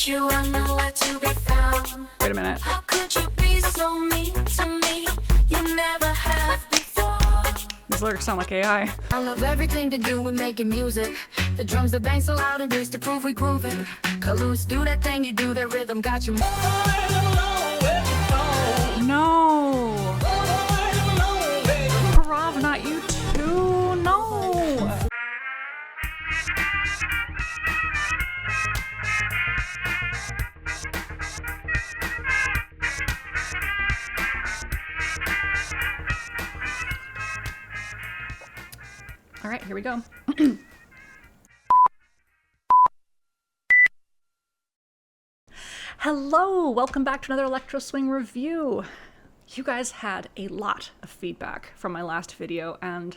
but you are nowhere to be found. Wait a minute. How could you be so mean to me? You never have before. These lyrics sound like AI. I love everything to do with making music. The drums, the bang so loud and bass to prove we grooving. Colors, do that thing you do, that rhythm got you. No. Parav, not you too. No. All right, here we go. Hello, welcome back to another Electro Swing review. You guys had a lot of feedback from my last video, and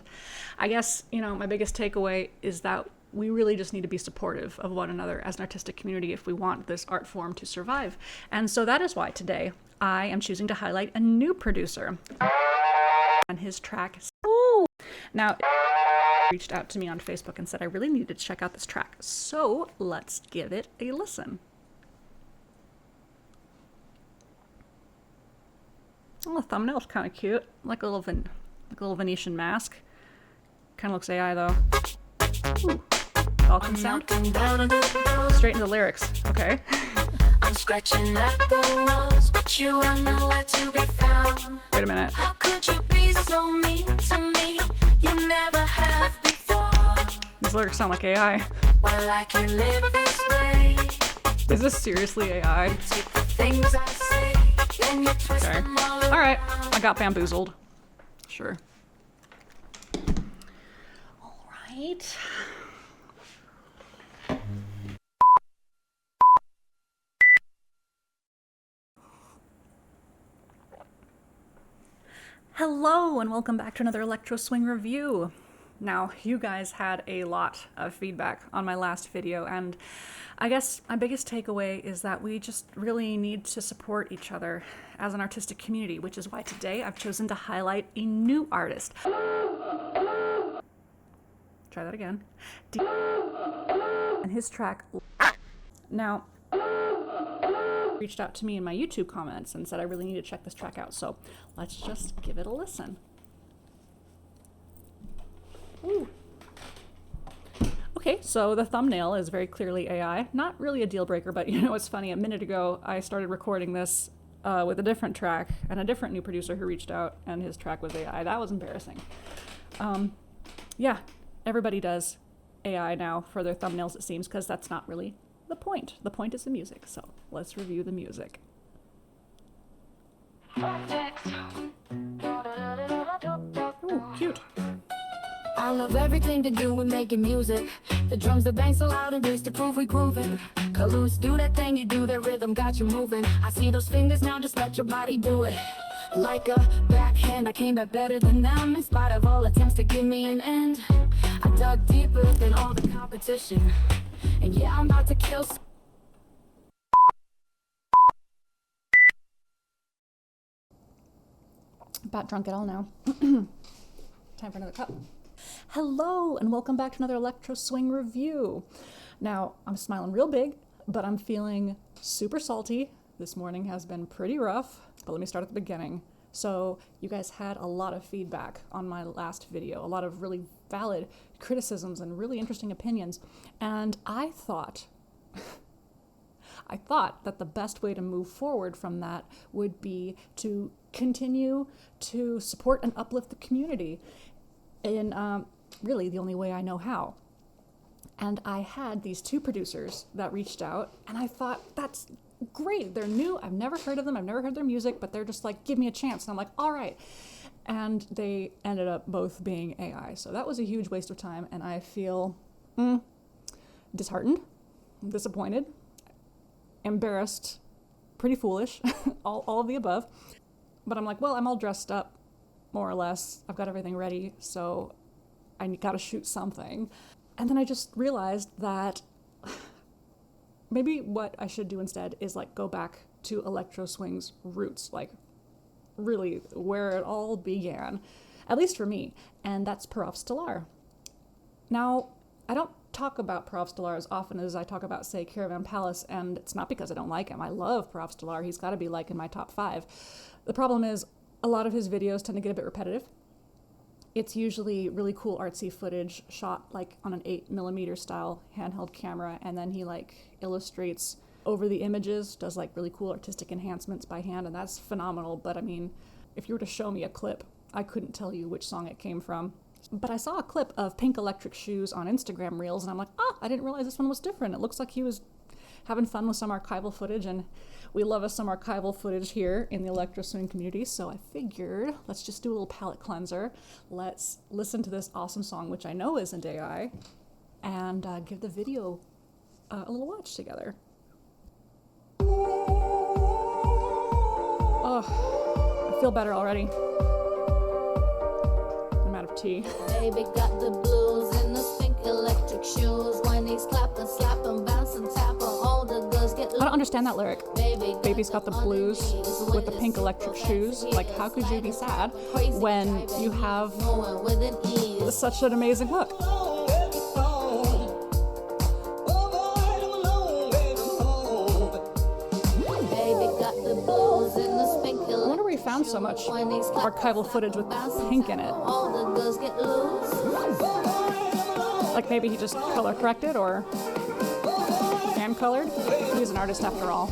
I guess, my biggest takeaway is that we really just need to be supportive of one another as an artistic community if we want this art form to survive. And so that is why today I am choosing to highlight a new producer and his track. Now, reached out to me on Facebook and said I really needed to check out this track, so let's give it a listen. Oh, the thumbnail's kind of cute, like a little Venetian mask. Kind of looks AI though. Ooh, welcome sound. Straight into the lyrics. Okay. I'm scratching at the walls, but you are nowhere to be found. Wait a minute. How could you be so mean to me? You never have before. These lyrics sound like AI. Well, I can live this way. Is this seriously AI? Take the things I say, then you twist Okay. them all All right, around. I got bamboozled. Sure. All right. Hello, and welcome back to another Electro Swing review. Now, you guys had a lot of feedback on my last video, and I guess my biggest takeaway is that we just really need to support each other as an artistic community, which is why today I've chosen to highlight a new artist. Try that again. And his track. Now, reached out to me in my YouTube comments and said I really need to check this track out, so let's just give it a listen. Ooh. Okay, so the thumbnail is very clearly AI. Not really a deal breaker, but it's funny. A minute ago, I started recording this with a different track and a different new producer who reached out, and his track was AI. That was embarrassing. Yeah, everybody does AI now for their thumbnails, it seems, because that's not really the point. The point is the music, so let's review the music. Ooh, cute. I love everything to do with making music. The drums, the bang so loud and bass to prove we grooving. Colors, do that thing you do, that rhythm got you moving. I see those fingers now, just let your body do it. Like a backhand, I came back better than them. In spite of all attempts to give me an end, I dug deeper than all the competition. And yeah, I'm about to kill. About drunk it all now. Time for another cup. Hello, and welcome back to another Electro Swing review. Now, I'm smiling real big, but I'm feeling super salty. This morning has been pretty rough, but let me start at the beginning. So, you guys had a lot of feedback on my last video, a lot of really valid criticisms and really interesting opinions, and I thought that the best way to move forward from that would be to continue to support and uplift the community in really the only way I know how. And I had these two producers that reached out, and I thought, that's great. They're new. I've never heard of them. I've never heard their music, but they're just like, give me a chance. And I'm like, all right. And they ended up both being AI. So that was a huge waste of time, and I feel disheartened, disappointed, embarrassed, pretty foolish, all of the above. But I'm like, well, I'm all dressed up, more or less. I've got everything ready, so I gotta shoot something. And then I just realized that maybe what I should do instead is like go back to Electro Swing's roots, like really where it all began, at least for me, and that's Parav Stellar. Now, I don't talk about Provstolar as often as I talk about, say, Caravan Palace, and it's not because I don't like him. I love Provstolar. He's got to be like in my top 5. The problem is a lot of his videos tend to get a bit repetitive. It's usually really cool artsy footage shot like on an 8mm style handheld camera, and then he like illustrates over the images, does like really cool artistic enhancements by hand, and that's phenomenal. But I mean, if you were to show me a clip, I couldn't tell you which song it came from. But I saw a clip of Pink Electric Shoes on Instagram Reels, and I'm like, I didn't realize this one was different. It looks like he was having fun with some archival footage, and we love us some archival footage here in the Electro Swing community, so I figured let's just do a little palate cleanser. Let's listen to this awesome song, which I know isn't AI, and give the video a little watch together. Oh, I feel better already. I'm out of tea. Baby got the blues in the Pink Electric Shoes. When he's clapping, slapping, bouncing, tapping, all the girls get. I don't understand that lyric. Baby's got the blues with the Pink Electric Shoes. Like, how could you be sad when you have such an amazing hook? I wonder where he found so much archival footage with Pink in it. Like maybe he just color corrected or hand colored. He's an artist after all.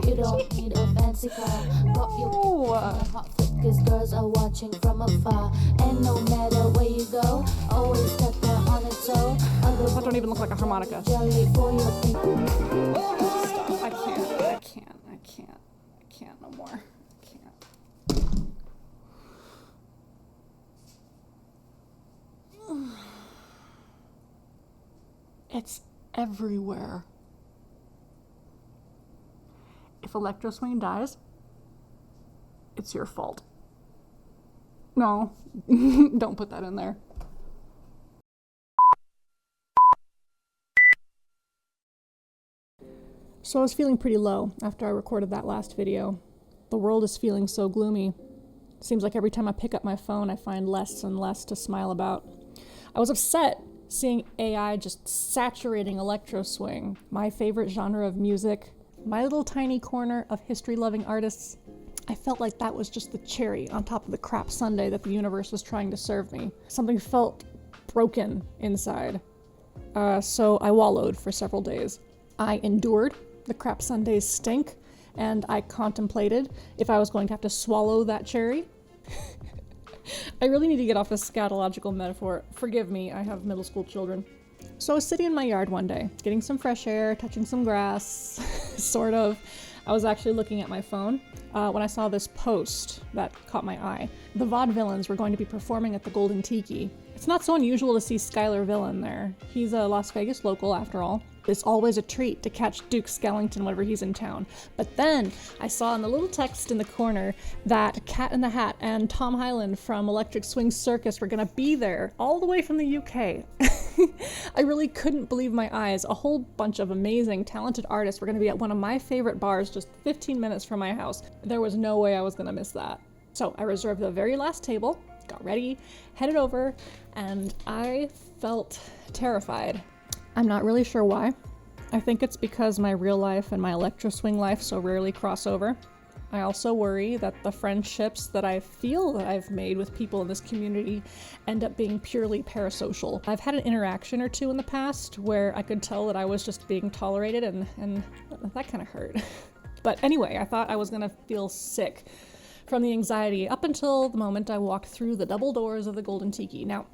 You don't need a fancy car. Pop your hot foot, cause girls are watching from afar. And no matter where you go, always step there on a toe. That don't even look like a harmonica. Stop. I can't no more. I can't. It's everywhere. If Electro Swing dies, it's your fault. No, don't put that in there. So I was feeling pretty low after I recorded that last video. The world is feeling so gloomy. Seems like every time I pick up my phone, I find less and less to smile about. I was upset seeing AI just saturating Electro Swing, my favorite genre of music, my little tiny corner of history-loving artists. I felt like that was just the cherry on top of the crap sundae that the universe was trying to serve me. Something felt broken inside. So I wallowed for several days. I endured the crap sundae's stink, and I contemplated if I was going to have to swallow that cherry. I really need to get off this scatological metaphor. Forgive me, I have middle school children. So I was sitting in my yard one day, getting some fresh air, touching some grass, sort of. I was actually looking at my phone when I saw this post that caught my eye. The Vaudevillains were going to be performing at the Golden Tiki. It's not so unusual to see Skylar Villain there. He's a Las Vegas local after all. It's always a treat to catch Duke Skellington whenever he's in town. But then I saw in the little text in the corner that Cat in the Hat and Tom Hyland from Electric Swing Circus were gonna be there, all the way from the UK. I really couldn't believe my eyes. A whole bunch of amazing, talented artists were gonna be at one of my favorite bars just 15 minutes from my house. There was no way I was gonna miss that. So I reserved the very last table, got ready, headed over, and I felt terrified. I'm not really sure why. I think it's because my real life and my Electro Swing life so rarely cross over. I also worry that the friendships that I feel that I've made with people in this community end up being purely parasocial. I've had an interaction or two in the past where I could tell that I was just being tolerated, and that kind of hurt. But anyway, I thought I was gonna feel sick from the anxiety up until the moment I walked through the double doors of the Golden Tiki. Now,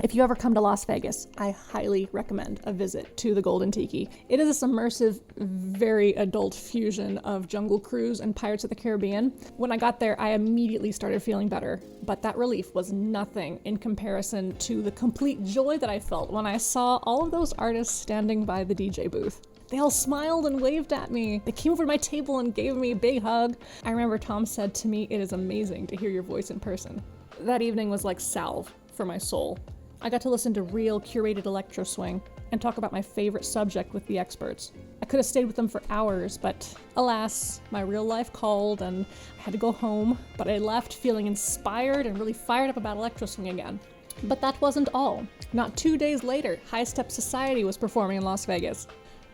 if you ever come to Las Vegas, I highly recommend a visit to the Golden Tiki. It is a submersive, very adult fusion of Jungle Cruise and Pirates of the Caribbean. When I got there, I immediately started feeling better, but that relief was nothing in comparison to the complete joy that I felt when I saw all of those artists standing by the DJ booth. They all smiled and waved at me. They came over to my table and gave me a big hug. I remember Tom said to me, "It is amazing to hear your voice in person." That evening was like salve for my soul. I got to listen to real curated electro swing and talk about my favorite subject with the experts. I could have stayed with them for hours, but alas, my real life called and I had to go home, but I left feeling inspired and really fired up about electro swing again. But that wasn't all. Not 2 days later, High Step Society was performing in Las Vegas.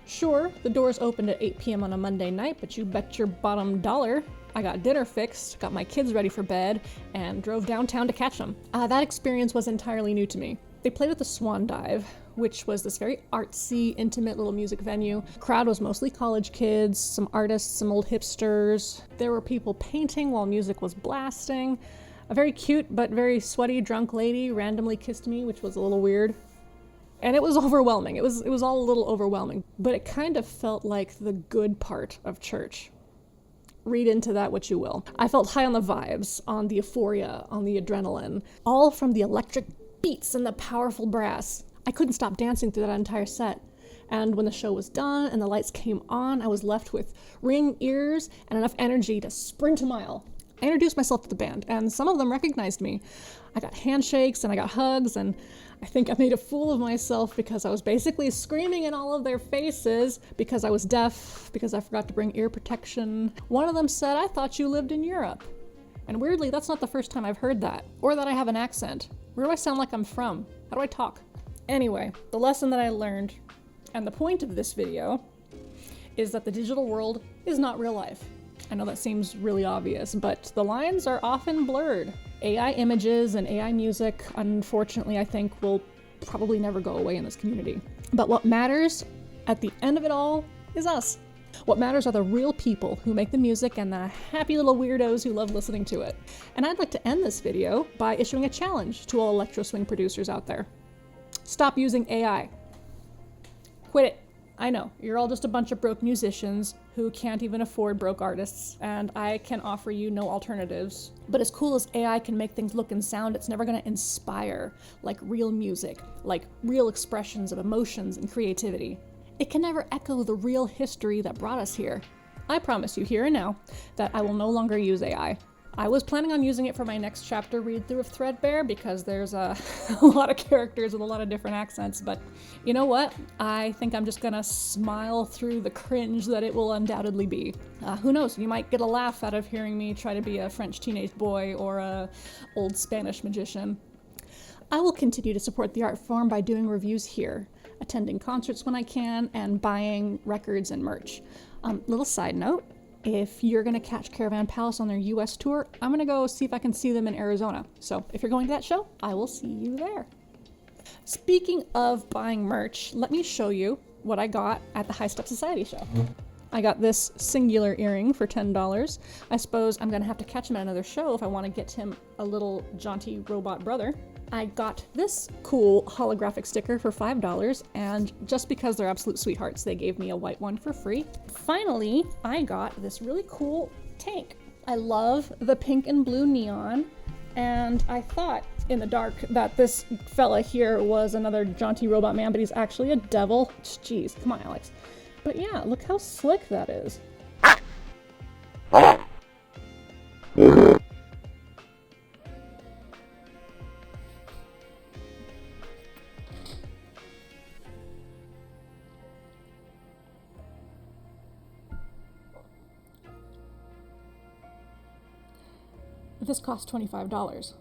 Sure, the doors opened at 8 p.m. on a Monday night, but you bet your bottom dollar I got dinner fixed, got my kids ready for bed, and drove downtown to catch them. That experience was entirely new to me. They played at the Swan Dive, which was this very artsy, intimate little music venue. The crowd was mostly college kids, some artists, some old hipsters. There were people painting while music was blasting. A very cute but very sweaty drunk lady randomly kissed me, which was a little weird. And it was overwhelming. It was all a little overwhelming, but it kind of felt like the good part of church. Read into that what you will. I felt high on the vibes, on the euphoria, on the adrenaline, all from the electric beats and the powerful brass. I couldn't stop dancing through that entire set. And when the show was done and the lights came on, I was left with ringing ears and enough energy to sprint a mile. I introduced myself to the band, and some of them recognized me. I got handshakes and I got hugs, and I think I made a fool of myself because I was basically screaming in all of their faces because I was deaf, because I forgot to bring ear protection. One of them said, "I thought you lived in Europe." And weirdly, that's not the first time I've heard that, or that I have an accent. Where do I sound like I'm from? How do I talk? Anyway, the lesson that I learned, and the point of this video, is that the digital world is not real life. I know that seems really obvious, but the lines are often blurred. AI images and AI music, unfortunately, I think will probably never go away in this community. But what matters at the end of it all is us. What matters are the real people who make the music and the happy little weirdos who love listening to it. And I'd like to end this video by issuing a challenge to all electro swing producers out there. Stop using AI. Quit it. I know, you're all just a bunch of broke musicians who can't even afford broke artists, and I can offer you no alternatives. But as cool as AI can make things look and sound, it's never gonna inspire like real music, like real expressions of emotions and creativity. It can never echo the real history that brought us here. I promise you here and now that I will no longer use AI. I was planning on using it for my next chapter read-through of Threadbare because there's a lot of characters with a lot of different accents, but you know what? I think I'm just gonna smile through the cringe that it will undoubtedly be. Who knows, you might get a laugh out of hearing me try to be a French teenage boy or a old Spanish magician. I will continue to support the art form by doing reviews here, attending concerts when I can, and buying records and merch. Little side note, if you're going to catch Caravan Palace on their US tour, I'm going to go see if I can see them in Arizona. So if you're going to that show, I will see you there. Speaking of buying merch, let me show you what I got at the High Step Society show. I got this singular earring for $10. I suppose I'm going to have to catch him at another show if I want to get him a little jaunty robot brother. I got this cool holographic sticker for $5, and just because they're absolute sweethearts, they gave me a white one for free. Finally, I got this really cool tank. I love the pink and blue neon, and I thought in the dark that this fella here was another jaunty robot man, but he's actually a devil. Jeez, come on, Alex. But yeah, look how slick that is. This cost $25.